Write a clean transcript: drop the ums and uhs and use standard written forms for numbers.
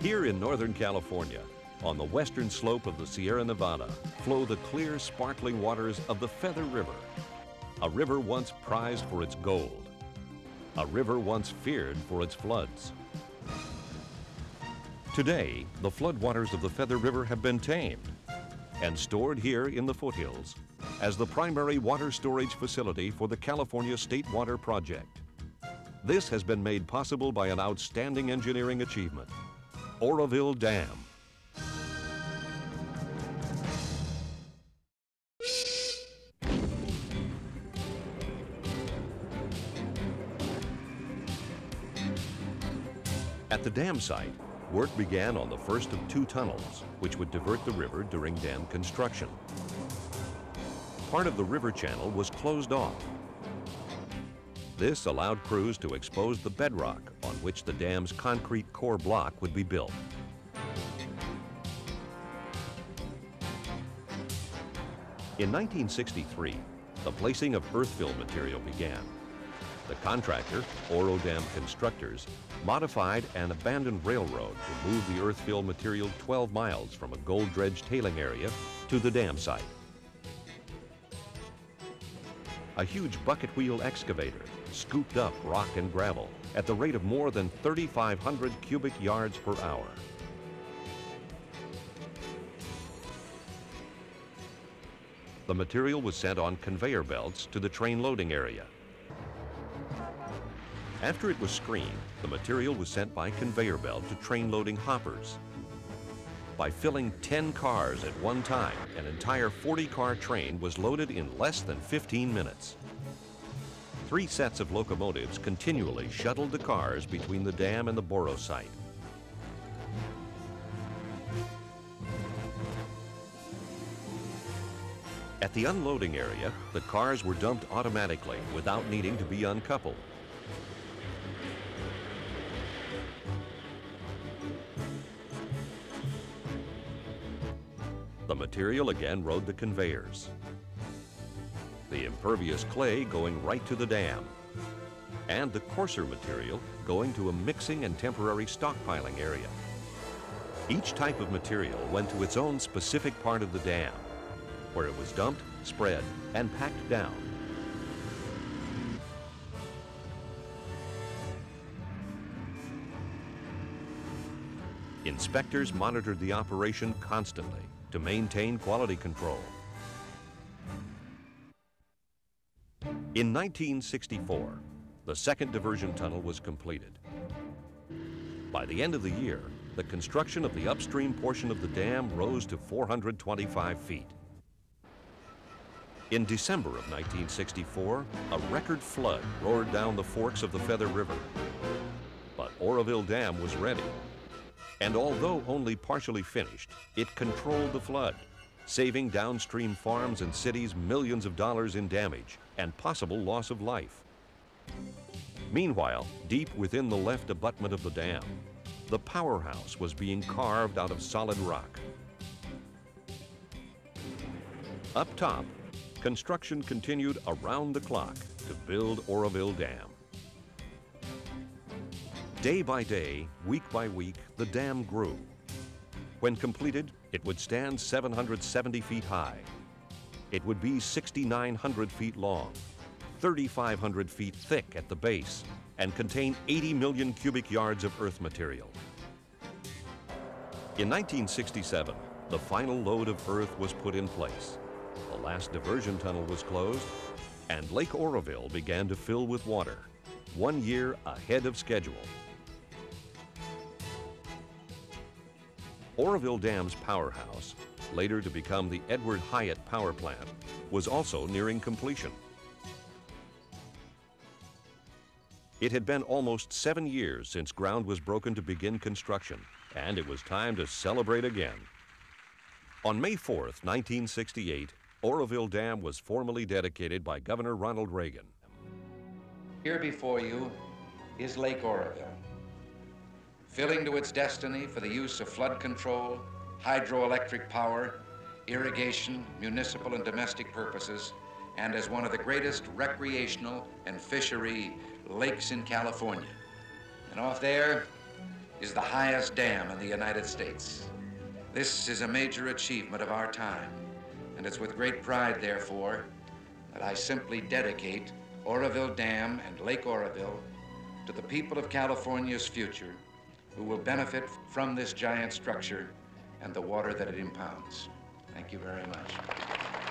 Here in Northern California, on the western slope of the Sierra Nevada, flow the clear, sparkling waters of the Feather River, a river once prized for its gold, a river once feared for its floods. Today, the floodwaters of the Feather River have been tamed and stored here in the foothills as the primary water storage facility for the California State Water Project. This has been made possible by an outstanding engineering achievement, Oroville Dam. At the dam site, work began on the first of 2 tunnels, which would divert the river during dam construction. Part of the river channel was closed off. This allowed crews to expose the bedrock on which the dam's concrete core block would be built. In 1963, the placing of earthfill material began. The contractor, Oro Dam Constructors, modified an abandoned railroad to move the earthfill material 12 miles from a gold dredge tailing area to the dam site. A huge bucket wheel excavator scooped up rock and gravel at the rate of more than 3,500 cubic yards per hour. The material was sent on conveyor belts to the train loading area. After it was screened, the material was sent by conveyor belt to train loading hoppers. By filling 10 cars at one time, an entire 40-car train was loaded in less than 15 minutes. 3 sets of locomotives continually shuttled the cars between the dam and the Boro site. At the unloading area, the cars were dumped automatically without needing to be uncoupled. The material again rode the conveyors. The impervious clay going right to the dam, and the coarser material going to a mixing and temporary stockpiling area. Each type of material went to its own specific part of the dam, where it was dumped, spread, and packed down. Inspectors monitored the operation constantly to maintain quality control. In 1964, the second diversion tunnel was completed. By the end of the year, the construction of the upstream portion of the dam rose to 425 feet. In December of 1964, a record flood roared down the forks of the Feather River. But Oroville Dam was ready. And although only partially finished, it controlled the flood, saving downstream farms and cities millions of dollars in damage and possible loss of life. Meanwhile, deep within the left abutment of the dam, the powerhouse was being carved out of solid rock. Up top, construction continued around the clock to build Oroville Dam. Day by day, week by week, the dam grew. When completed, it would stand 770 feet high. It would be 6,900 feet long, 3,500 feet thick at the base, and contain 80 million cubic yards of earth material. In 1967, the final load of earth was put in place. The last diversion tunnel was closed, and Lake Oroville began to fill with water, 1 year ahead of schedule. Oroville Dam's powerhouse, later to become the Edward Hyatt Power Plant, was also nearing completion. It had been almost 7 years since ground was broken to begin construction, and it was time to celebrate again. On May 4th, 1968, Oroville Dam was formally dedicated by Governor Ronald Reagan. Here before you is Lake Oroville, filling to its destiny for the use of flood control, hydroelectric power, irrigation, municipal and domestic purposes, and as one of the greatest recreational and fishery lakes in California. And off there is the highest dam in the United States. This is a major achievement of our time, and it's with great pride, therefore, that I simply dedicate Oroville Dam and Lake Oroville to the people of California's future, who will benefit from this giant structure and the water that it impounds. Thank you very much.